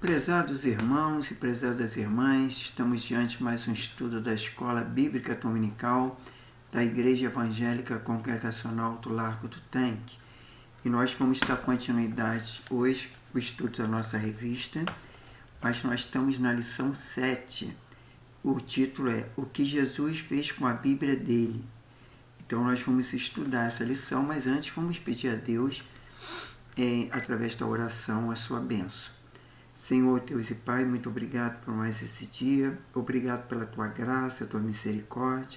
Prezados irmãos e prezadas irmãs, estamos diante de mais um estudo da Escola Bíblica Dominical da Igreja Evangélica Congregacional do Largo do Tanque. E nós vamos dar continuidade hoje ao estudo da nossa revista, mas nós estamos na lição 7. O título é O que Jesus fez com a Bíblia dele. Então nós vamos estudar essa lição, mas antes vamos pedir a Deus, através da oração, a sua bênção. Senhor Deus e Pai, muito obrigado por mais esse dia, obrigado pela Tua graça, a Tua misericórdia,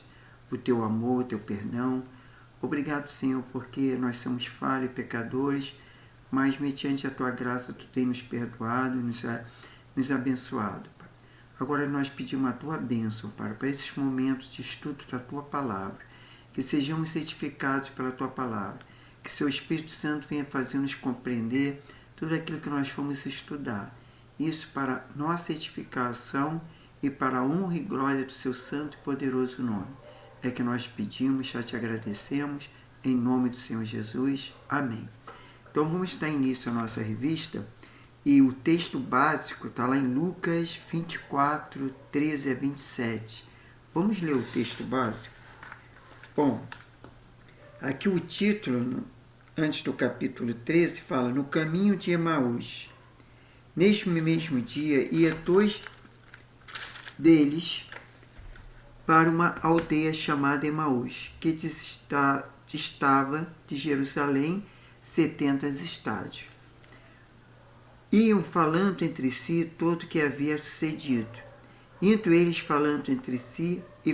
o Teu amor, o Teu perdão. Obrigado, Senhor, porque nós somos falhos e pecadores, mas mediante a Tua graça Tu tem nos perdoado, nos abençoado, Pai. Agora nós pedimos a Tua bênção, Pai, para esses momentos de estudo da Tua Palavra, que sejamos certificados pela Tua Palavra, que Seu Espírito Santo venha fazer-nos compreender tudo aquilo que nós fomos estudar. Isso para nossa edificação e para a honra e glória do Seu santo e poderoso nome. É que nós pedimos, já te agradecemos, em nome do Senhor Jesus. Amém. Então vamos dar início à nossa revista e o texto básico está lá em Lucas 24, 13 a 27. Vamos ler o texto básico? Bom, aqui o título, antes do capítulo 13, fala No caminho de Emaús. Neste mesmo dia, ia 2 deles para uma aldeia chamada Emaús, que distava de Jerusalém 70 estádios. Iam falando entre si tudo o que havia sucedido. Indo eles falando entre si e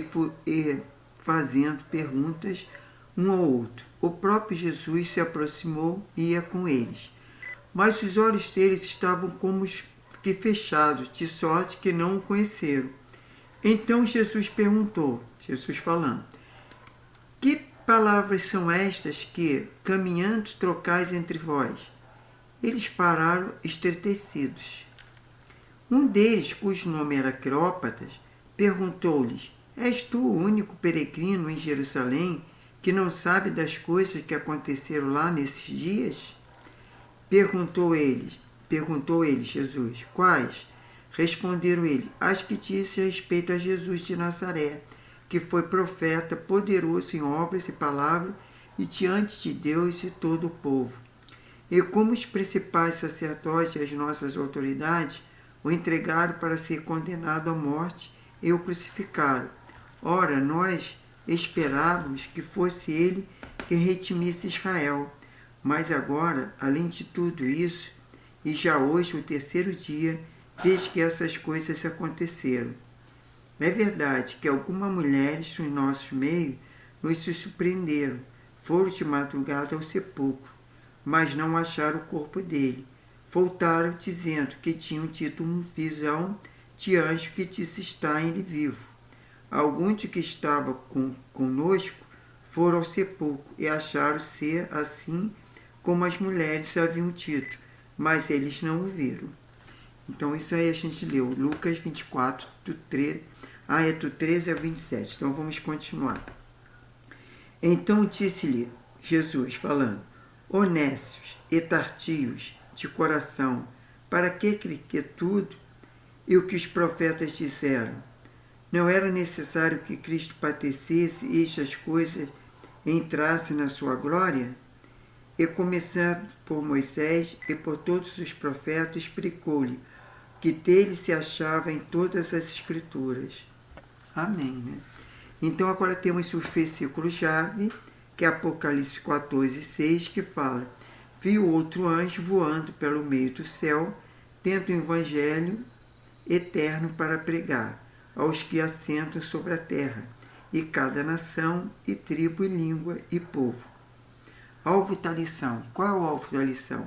fazendo perguntas um ao outro. O próprio Jesus se aproximou e ia com eles. Mas os olhos deles estavam como que fechados, de sorte que não o conheceram. Então Jesus perguntou, falando, que palavras são estas que, caminhando, trocais entre vós? Eles pararam estreitecidos. Um deles, cujo nome era Cleópatas, perguntou-lhes, és tu o único peregrino em Jerusalém que não sabe das coisas que aconteceram lá nesses dias? Perguntou ele, Jesus, quais? Responderam ele, as que disse a respeito a Jesus de Nazaré, que foi profeta, poderoso em obras e palavras, e diante de Deus e todo o povo. E como os principais sacerdotes e as nossas autoridades o entregaram para ser condenado à morte e o crucificaram. Ora, nós esperávamos que fosse ele que redimisse Israel. Mas agora, além de tudo isso, e já hoje o 3º dia, desde que essas coisas aconteceram. É verdade que algumas mulheres do nosso meio nos surpreenderam, foram de madrugada ao sepulcro, mas não acharam o corpo dele. Voltaram dizendo que tinham tido uma visão de anjo que disse estar ele vivo. Alguns de que estavam conosco foram ao sepulcro e acharam ser assim como as mulheres haviam dito, mas eles não o viram. Então isso aí a gente leu, Lucas 24, do 13 a 27. Então vamos continuar. Então disse-lhe Jesus, falando, honestos e tardios de coração, para que tudo e o que os profetas disseram? Não era necessário que Cristo padecesse e estas coisas entrassem na sua glória? E começando por Moisés e por todos os profetas, explicou-lhe que dele se achava em todas as Escrituras. Amém, né? Então agora temos o versículo-chave, que é Apocalipse 14, 6, que fala, viu outro anjo voando pelo meio do céu, tendo o evangelho eterno para pregar aos que assentam sobre a terra, e cada nação, e tribo, e língua, e povo. Alvo da lição. Qual é o alvo da lição?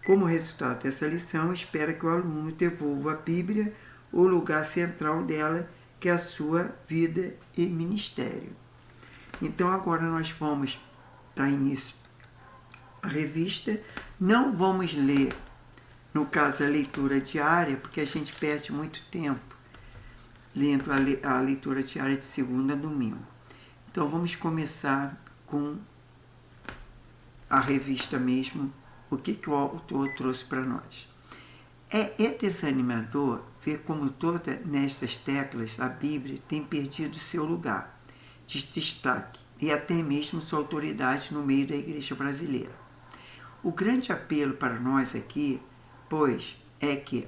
Como resultado dessa lição, espera que o aluno devolva a Bíblia o lugar central dela, que é a sua vida e ministério. Então agora nós vamos dar início à revista. Não vamos ler, no caso, a leitura diária, porque a gente perde muito tempo lendo a leitura diária de segunda a domingo. Então vamos começar com a revista mesmo, o que o autor trouxe para nós. É desanimador ver como todas nestas teclas a Bíblia tem perdido seu lugar de destaque e até mesmo sua autoridade no meio da igreja brasileira. O grande apelo para nós aqui, pois, é que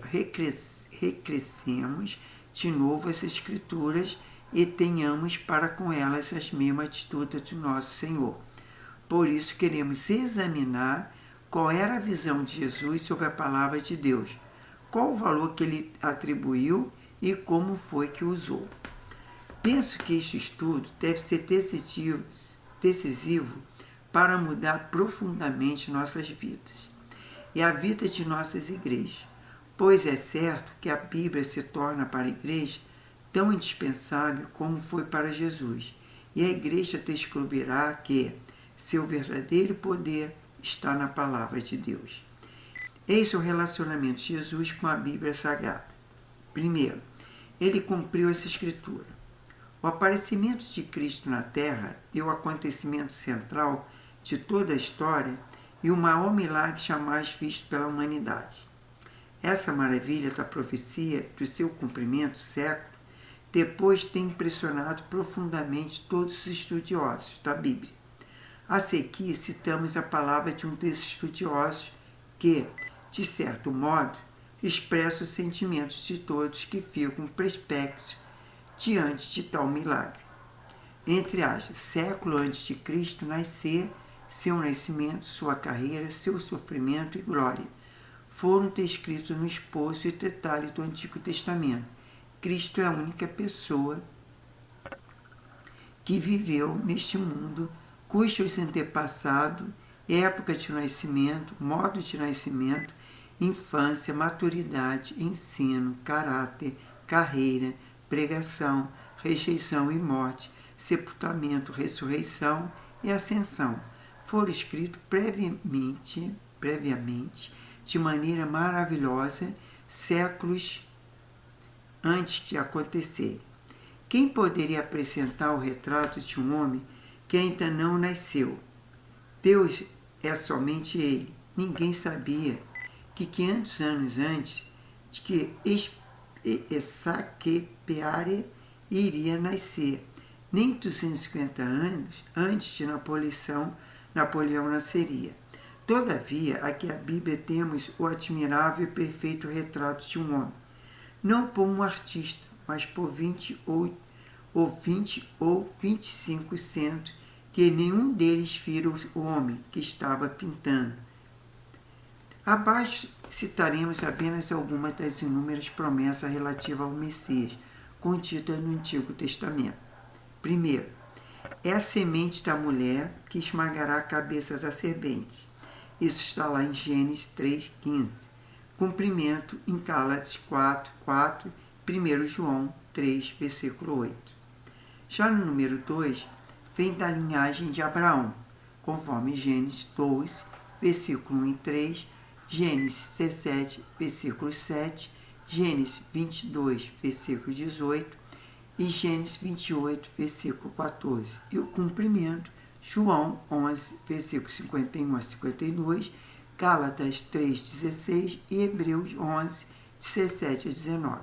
recrescemos de novo as Escrituras e tenhamos para com elas as mesmas atitudes do nosso Senhor. Por isso queremos examinar qual era a visão de Jesus sobre a palavra de Deus, qual o valor que ele atribuiu e como foi que usou. Penso que este estudo deve ser decisivo para mudar profundamente nossas vidas e a vida de nossas igrejas, pois é certo que a Bíblia se torna para a igreja tão indispensável como foi para Jesus, e a igreja descobrirá que seu verdadeiro poder está na palavra de Deus. Eis o relacionamento de Jesus com a Bíblia Sagrada. Primeiro, ele cumpriu essa escritura. O aparecimento de Cristo na Terra é o acontecimento central de toda a história e o maior milagre jamais visto pela humanidade. Essa maravilha da profecia do seu cumprimento século depois tem impressionado profundamente todos os estudiosos da Bíblia. A seguir, citamos a palavra de um desses estudiosos que, de certo modo, expressa os sentimentos de todos que ficam perplexos diante de tal milagre. Entre aspas, século antes de Cristo nascer, seu nascimento, sua carreira, seu sofrimento e glória foram descritos no esboço e detalhe do Antigo Testamento. Cristo é a única pessoa que viveu neste mundo, cujos antepassados, época de nascimento, modo de nascimento, infância, maturidade, ensino, caráter, carreira, pregação, rejeição e morte, sepultamento, ressurreição e ascensão foram escritos previamente, de maneira maravilhosa, séculos antes de acontecerem. Quem poderia apresentar o retrato de um homem que ainda não nasceu? Deus é somente Ele. Ninguém sabia que 500 anos antes de que Saquepeare iria nascer, nem 250 anos antes de Napoleão nasceria. Todavia, aqui a Bíblia temos o admirável e perfeito retrato de um homem, não por um artista, mas por 20 ou 25 centos, que nenhum deles vira o homem que estava pintando. Abaixo citaremos apenas algumas das inúmeras promessas relativas ao Messias, contidas no Antigo Testamento. Primeiro, é a semente da mulher que esmagará a cabeça da serpente. Isso está lá em Gênesis 3,15. Cumprimento em Gálatas 4,4, 1 João 3, versículo 8. Já no número 2, vem da linhagem de Abraão, conforme Gênesis 12, versículo 1 e 3, Gênesis 17, versículo 7, Gênesis 22, versículo 18 e Gênesis 28, versículo 14. E o cumprimento, João 11, versículo 51 a 52, Gálatas 3, 16 e Hebreus 11, 17 a 19.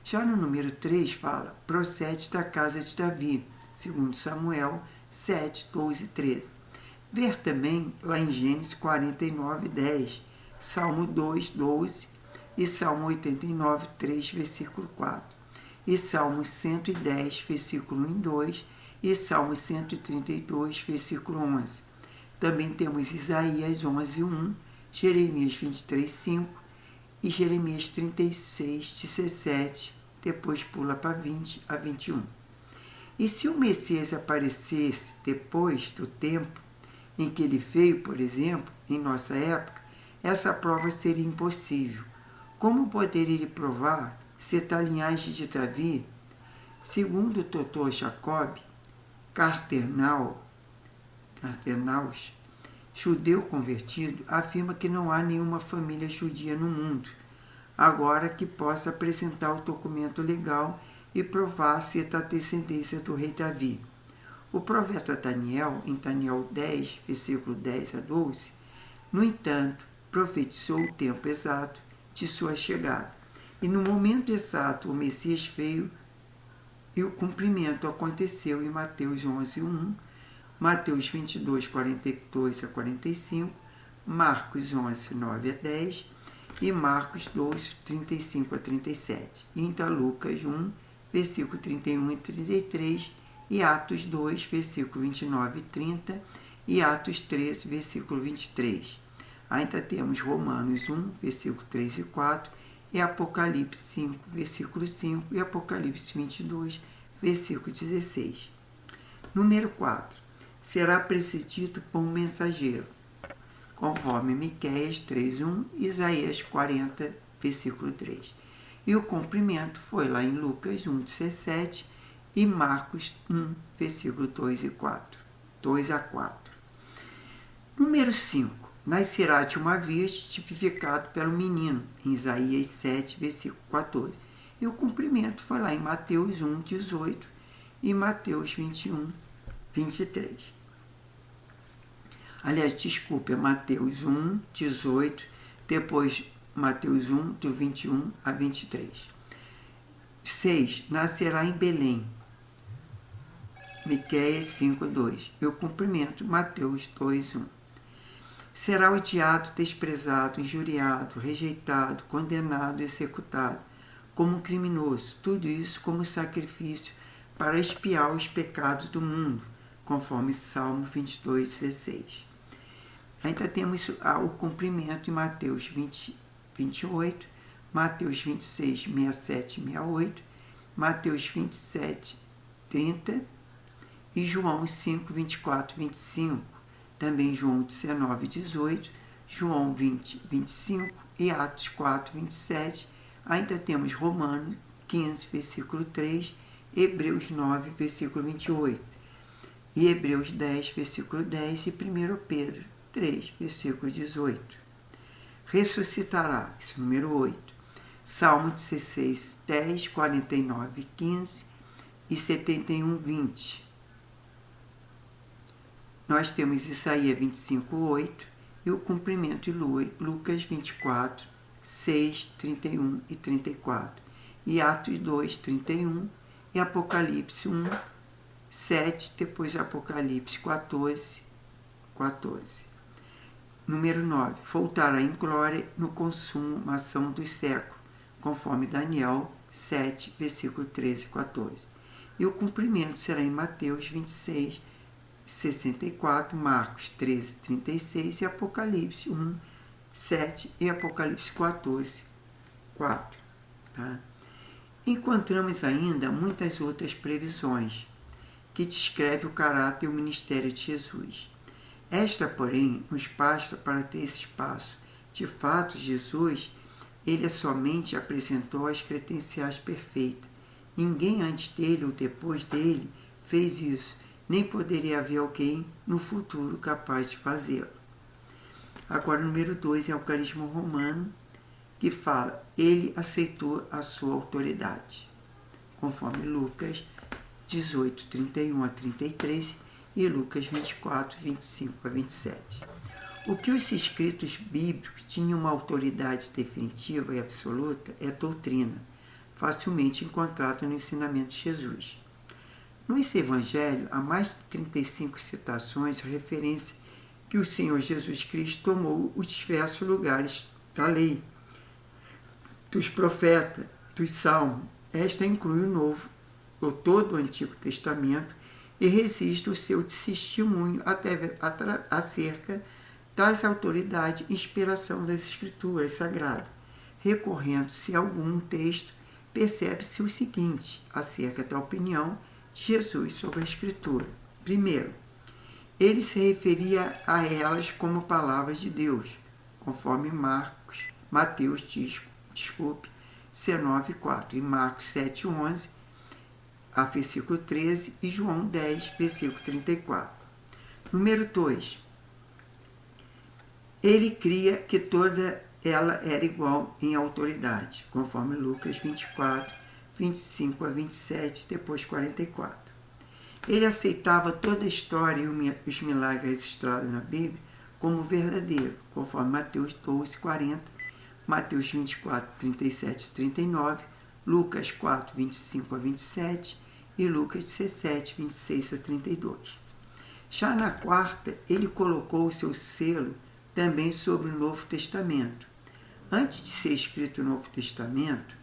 Já no número 3 fala, procede da casa de Davi, segundo Samuel 7, 12 e 13. Ver também lá em Gênesis 49, 10, Salmo 2, 12 e Salmo 89, 3, versículo 4. E Salmo 110, versículo 1 e 2 e Salmo 132, versículo 11. Também temos Isaías 11, 1, Jeremias 23, 5 e Jeremias 36, 17, depois pula para 20 a 21. E se o Messias aparecesse depois do tempo em que ele veio, por exemplo, em nossa época, essa prova seria impossível. Como poderia ele provar se da linhagem de Davi? Segundo o Dr. Jacob Carternaus, judeu convertido, afirma que não há nenhuma família judia no mundo agora que possa apresentar o documento legal e provar ser da descendência do rei Davi. O profeta Daniel, em Daniel 10, versículo 10 a 12, no entanto, profetizou o tempo exato de sua chegada. E no momento exato o Messias veio e o cumprimento aconteceu em Mateus 11:1, Mateus 22, 42 a 45, Marcos 11, 9 a 10 e Marcos 2, 35 a 37. E então Lucas 1, versículo 31 e 33 e Atos 2, versículo 29 e 30 e Atos 13, versículo 23. Ainda temos Romanos 1, versículo 3 e 4 e Apocalipse 5, versículo 5 e Apocalipse 22, versículo 16. Número 4. Será precedido por um mensageiro, conforme Miqueias 3:1 e Isaías 40, versículo 3. E o cumprimento foi lá em Lucas 1:17 e Marcos 1, versículo 2 a 4. Número 5. Nascerá de uma vez, tipificado pelo menino, em Isaías 7, versículo 14. E o cumprimento foi lá em Mateus 1:18 e Mateus 21, 23. Aliás, desculpe, é Mateus 1:18, depois Mateus 1, do 21 a 23. 6. Nascerá em Belém, Miqueias 5:2. E o cumprimento, Mateus 2:1. Será odiado, desprezado, injuriado, rejeitado, condenado e executado como um criminoso. Tudo isso como sacrifício para expiar os pecados do mundo, conforme Salmo 22:16. Ainda temos o cumprimento em Mateus 20:28, Mateus 26, 67 e 68, Mateus 27, 30 e João 5, 24 e 25. Também João 19, 18, João 20, 25 e Atos 4, 27. Ainda temos Romanos 15, versículo 3, Hebreus 9, versículo 28, e Hebreus 10, versículo 10 e 1 Pedro 3, versículo 18. Ressuscitará, esse número 8. Salmo 16, 10, 49, 15 e 71, 20. Nós temos Isaías 25, 8 e o cumprimento de Lucas 24, 6, 31 e 34. E Atos 2, 31 e Apocalipse 1, 7, depois Apocalipse 14, 14. Número 9. Voltará em glória no consumação dos séculos, conforme Daniel 7, versículo 13 e 14. E o cumprimento será em Mateus 26, 64, Marcos 13, 36 e Apocalipse 1, 7 e Apocalipse 14, 4. Tá? Encontramos ainda muitas outras previsões que descrevem o caráter e o ministério de Jesus. Esta, porém, nos basta para ter esse espaço. De fato, Jesus, ele somente apresentou as credenciais perfeitas. Ninguém antes dele ou depois dele fez isso, nem poderia haver alguém no futuro capaz de fazê-lo. Agora, número 2 é o carisma romano, que fala, ele aceitou a sua autoridade, conforme Lucas 18, 31 a 33 e Lucas 24, 25 a 27. O que os escritos bíblicos tinham uma autoridade definitiva e absoluta é doutrina, facilmente encontrada no ensinamento de Jesus. No Evangelho, há mais de 35 citações e referências que o Senhor Jesus Cristo tomou os diversos lugares da lei, dos profetas, dos salmos. Esta inclui o Novo, ou todo o Antigo Testamento, e resiste o seu testemunho acerca das autoridades e inspiração das Escrituras Sagradas. Recorrendo-se a algum texto, percebe-se o seguinte acerca da opinião de Jesus sobre a Escritura. Primeiro, ele se referia a elas como palavras de Deus, conforme Mateus 19:4 e Marcos 7:11 a versículo 13 e João 10, versículo 34. Número 2. Ele cria que toda ela era igual em autoridade, conforme Lucas 24, 25 a 27, depois 44. Ele aceitava toda a história e os milagres registrados na Bíblia como verdadeiro, conforme Mateus 12, 40, Mateus 24, 37 a 39, Lucas 4, 25 a 27 e Lucas 17, 26 a 32. Já na quarta, ele colocou o seu selo também sobre o Novo Testamento. Antes de ser escrito o Novo Testamento,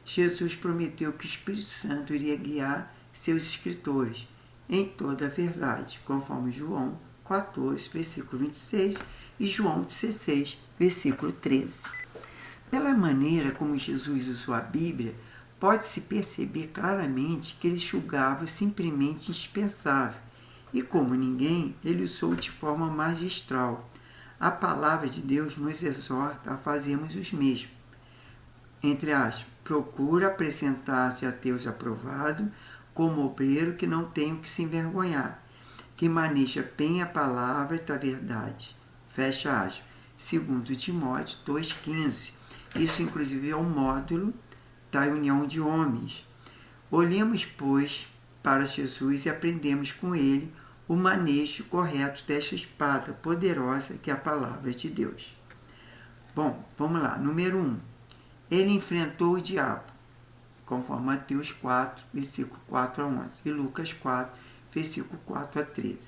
Jesus prometeu que o Espírito Santo iria guiar seus escritores em toda a verdade, conforme João 14, versículo 26 e João 16, versículo 13. Pela maneira como Jesus usou a Bíblia, pode-se perceber claramente que ele julgava simplesmente indispensável, e como ninguém, ele usou de forma magistral. A palavra de Deus nos exorta a fazermos os mesmos. Entre aspas, procura apresentar-se a Deus aprovado, como obreiro que não tem o que se envergonhar, que maneja bem a palavra da verdade. Fecha aspas. 2 Timóteo 2,15. Isso, inclusive, é um módulo da união de homens. Olhemos, pois, para Jesus e aprendemos com ele o manejo correto desta espada poderosa que é a palavra de Deus. Bom, vamos lá. Número 1. Ele enfrentou o diabo, conforme Mateus 4, versículo 4 a 11, e Lucas 4, versículo 4 a 13.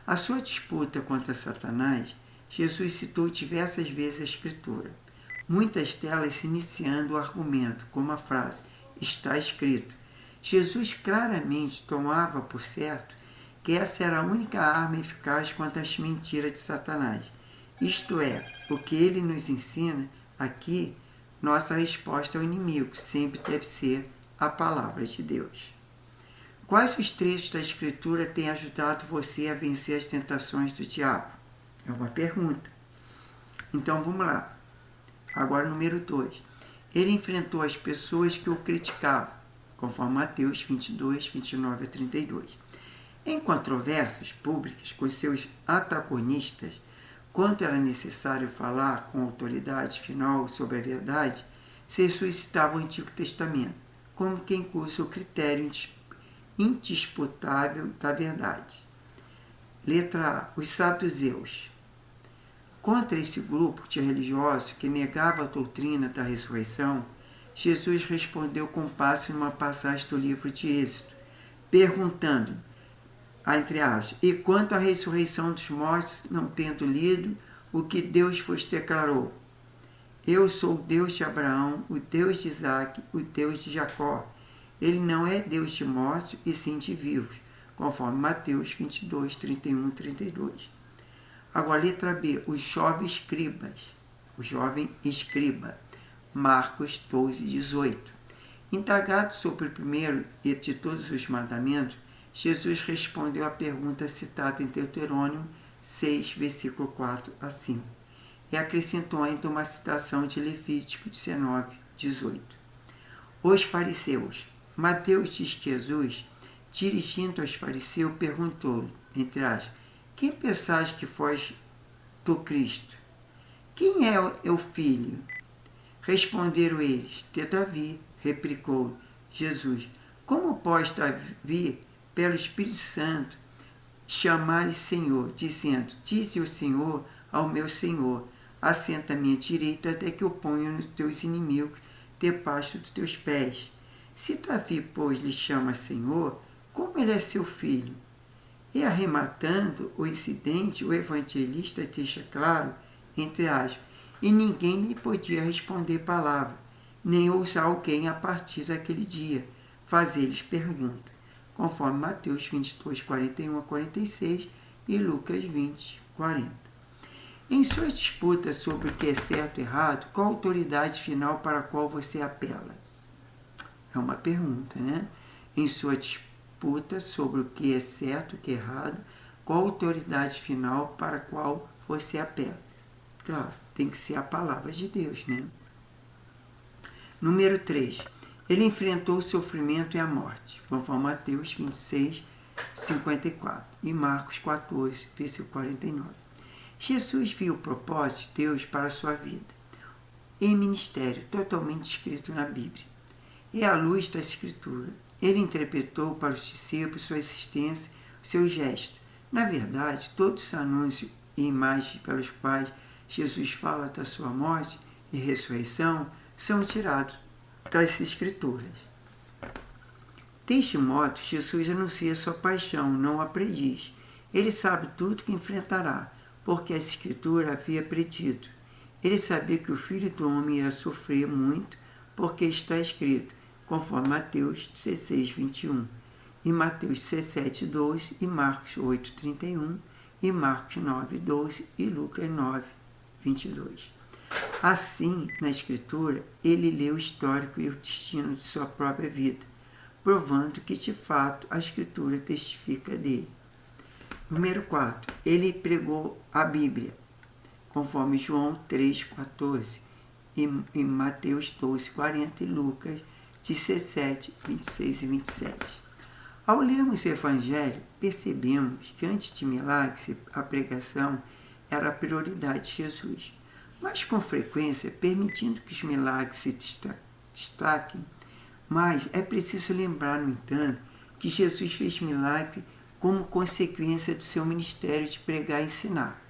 A sua disputa contra Satanás, Jesus citou diversas vezes a Escritura, muitas delas iniciando o argumento, como a frase, está escrito. Jesus claramente tomava por certo que essa era a única arma eficaz contra as mentiras de Satanás. Isto é, o que ele nos ensina aqui, nossa resposta ao inimigo sempre deve ser a palavra de Deus. Quais os trechos da Escritura têm ajudado você a vencer as tentações do diabo? É uma pergunta. Então vamos lá. Agora, número 2. Ele enfrentou as pessoas que o criticavam, conforme Mateus 22, 29 a 32. Em controvérsias públicas com seus antagonistas, quando era necessário falar com autoridade final sobre a verdade, Jesus citava o Antigo Testamento, como quem usa o critério indisputável da verdade. Letra A. Os saduceus. Contra esse grupo de religiosos que negava a doutrina da ressurreição, Jesus respondeu com base numa passagem do livro de Êxodo, perguntando, entre aspas, e quanto à ressurreição dos mortos, não tendo lido o que Deus vos declarou? Eu sou o Deus de Abraão, o Deus de Isaque, o Deus de Jacó. Ele não é Deus de mortos e sim de vivos, conforme Mateus 22, 31 e 32. Agora, letra B, os jovens escribas. O jovem escriba. Marcos 12, 18. Indagado sobre o primeiro de todos os mandamentos, Jesus respondeu à pergunta citada em Deuteronômio 6, versículo 4 a 5. E acrescentou ainda uma citação de Levítico 19, 18. Os fariseus. Mateus diz que Jesus, dirigindo aos fariseus, perguntou-lhe, entre aspas, quem pensais que foste tu Cristo? Quem é o filho? Responderam eles, de Davi, replicou Jesus. Como pode Davi, pelo Espírito Santo, chamar-lhe Senhor, dizendo, disse o Senhor ao meu Senhor, assenta à minha direita até que eu ponha nos teus inimigos debaixo dos teus pés. Se Davi, pois, lhe chama Senhor, como ele é seu filho? E arrematando o incidente, o evangelista deixa claro, entre aspas, e ninguém lhe podia responder palavra, nem ousar alguém a partir daquele dia fazer-lhes pergunta, conforme Mateus 22, 41 a 46 e Lucas 20, 40. Em sua disputa sobre o que é certo e errado, qual a autoridade final para a qual você apela? É uma pergunta, né? Em sua disputa sobre o que é certo e o que é errado, qual a autoridade final para a qual você apela? Claro, tem que ser a palavra de Deus, né? Número 3. Ele enfrentou o sofrimento e a morte, conforme Mateus 26, 54 e Marcos 14, versículo 49. Jesus viu o propósito de Deus para a sua vida, em ministério totalmente escrito na Bíblia. E à luz da Escritura, ele interpretou para os discípulos sua existência, seu gesto. Na verdade, todos os anúncios e imagens pelos quais Jesus fala da sua morte e ressurreição são tirados das Escrituras. Deste modo, Jesus anuncia sua paixão, não a prediz. Ele sabe tudo que enfrentará, porque a Escritura havia predito. Ele sabia que o Filho do Homem irá sofrer muito, porque está escrito, conforme Mateus 16, 21, e Mateus 17, 12, e Marcos 8, 31, e Marcos 9, 12, e Lucas 9, 22. Assim, na Escritura, ele lê o histórico e o destino de sua própria vida, provando que, de fato, a Escritura testifica dele. Número 4. Ele pregou a Bíblia, conforme João 3,14, e Mateus 12, 40 e Lucas 17, 26 e 27. Ao lermos o Evangelho, percebemos que antes de milagres, a pregação era a prioridade de Jesus, mas com frequência permitindo que os milagres se destaquem. Mas é preciso lembrar, no entanto, que Jesus fez milagre como consequência do seu ministério de pregar e ensinar.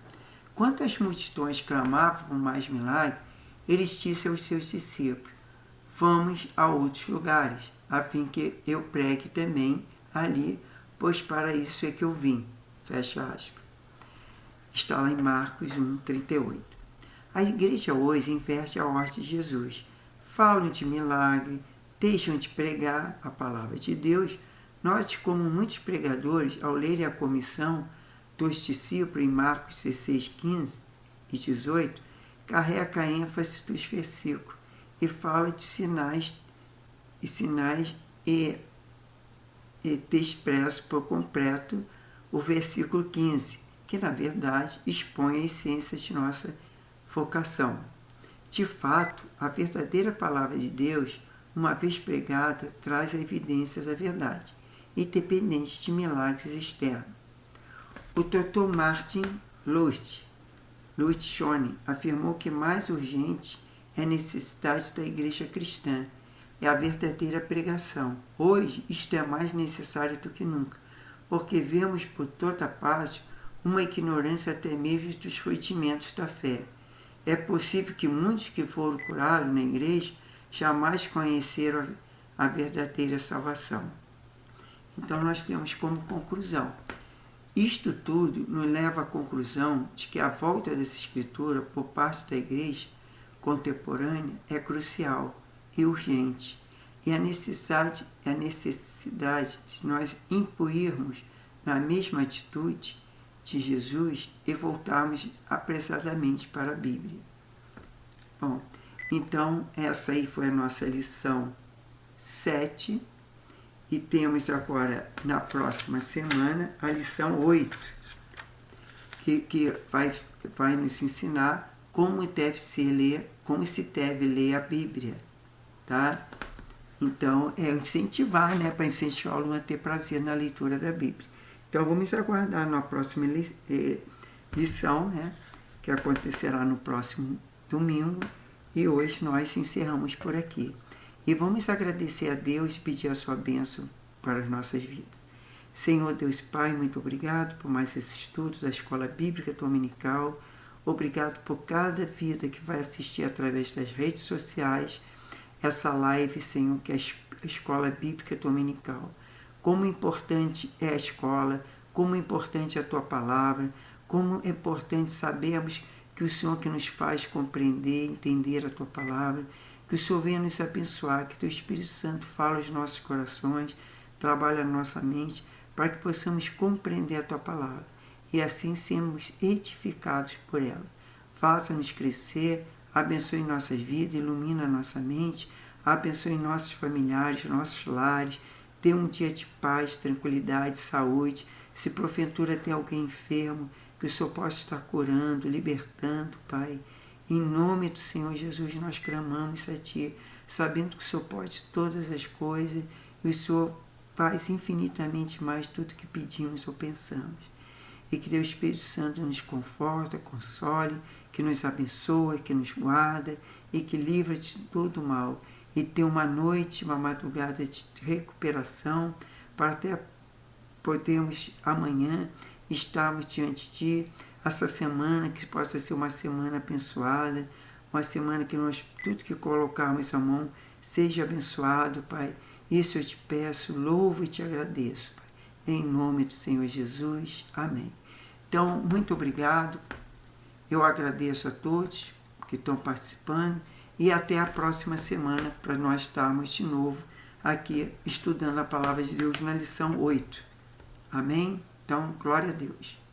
Quando as multidões clamavam por mais milagres, ele disse aos seus discípulos: vamos a outros lugares, a fim que eu pregue também ali, pois para isso é que eu vim. Fecha aspas. Está lá em Marcos 1, 38. A igreja hoje inverte a ordem de Jesus. Falam de milagre, deixam de pregar a palavra de Deus. Note como muitos pregadores, ao lerem a comissão dos discípulos em Marcos 16, 15 e 18, carrega a ênfase dos versículos e fala de sinais e despreza por completo o versículo 15, que na verdade expõe a essência de nossa vocação. De fato, a verdadeira palavra de Deus, uma vez pregada, traz a evidência da verdade, independente de milagres externos. O Dr. Martin Lutschone afirmou que mais urgente é a necessidade da igreja cristã, é a verdadeira pregação. Hoje, isto é mais necessário do que nunca, porque vemos por toda parte uma ignorância até mesmo dos rudimentos da fé. É possível que muitos que foram curados na igreja jamais conheceram a verdadeira salvação. Então, nós temos como conclusão: isto tudo nos leva à conclusão de que a volta dessa Escritura por parte da igreja contemporânea é crucial e urgente, e a necessidade de nós imbuirmos na mesma atitude de Jesus e voltarmos apressadamente para a Bíblia. Bom, então essa aí foi a nossa lição 7, e temos agora na próxima semana a lição 8, que vai nos ensinar como se deve ler a Bíblia, tá? Então, incentivar, né? Para incentivar o aluno a ter prazer na leitura da Bíblia. Então, vamos aguardar na próxima lição, né? Que acontecerá no próximo domingo. E hoje nós encerramos por aqui. E vamos agradecer a Deus e pedir a sua bênção para as nossas vidas. Senhor Deus Pai, muito obrigado por mais esse estudo da Escola Bíblica Dominical. Obrigado por cada vida que vai assistir através das redes sociais essa live, Senhor, que é a Escola Bíblica Dominical. Como importante é a escola, como importante é a Tua Palavra, como é importante sabermos que o Senhor que nos faz compreender, entender a Tua Palavra, que o Senhor venha nos abençoar, que Teu Espírito Santo fale aos nossos corações, trabalhe a nossa mente, para que possamos compreender a Tua Palavra e assim sermos edificados por ela. Faça-nos crescer, abençoe nossas vidas, ilumina nossa mente, abençoe nossos familiares, nossos lares, dê um dia de paz, tranquilidade, saúde. Se porventura tem alguém enfermo, que o Senhor possa estar curando, libertando, Pai. Em nome do Senhor Jesus, nós clamamos a Ti, sabendo que o Senhor pode todas as coisas e o Senhor faz infinitamente mais tudo que pedimos ou pensamos. E que Deus Espírito Santo nos conforta, console, que nos abençoe, que nos guarda e que livra de todo o mal. E tenha uma noite, uma madrugada de recuperação, para até podermos amanhã estarmos diante de Ti, essa semana, que possa ser uma semana abençoada, uma semana que nós, tudo que colocarmos à mão, seja abençoado, Pai. Isso eu te peço, louvo e te agradeço, Pai. Em nome do Senhor Jesus. Amém. Então, muito obrigado. Eu agradeço a todos que estão participando e até a próxima semana para nós estarmos de novo aqui estudando a Palavra de Deus na lição 8. Amém? Então, glória a Deus.